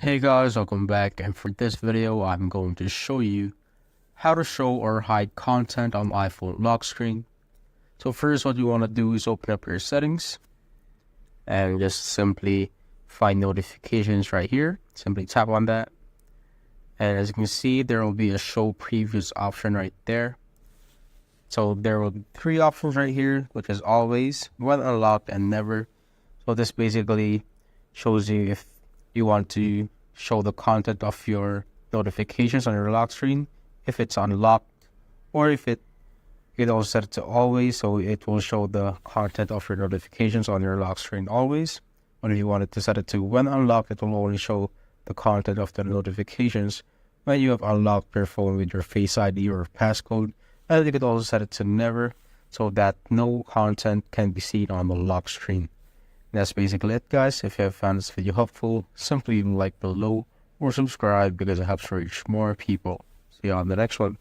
Hey guys, welcome back, and for this video I'm going to show you how to show or hide content on iPhone lock screen. So first, what you want to do is open up your settings and just simply find notifications right here. Simply tap on that, and as you can see, there will be a show previews option right there. So there will be three options right here, which is always, when unlocked, and never. So this basically shows you if you want to show the content of your notifications on your lock screen, if it's unlocked, or if you can also set it to always, so it will show the content of your notifications on your lock screen always. But if you wanted to set it to when unlocked, it will only show the content of the notifications when you have unlocked your phone with your Face ID or passcode. And you could also set it to never, so that no content can be seen on the lock screen. That's basically it, guys. If you have found this video helpful, simply like below or subscribe because it helps reach more people. See you on the next one.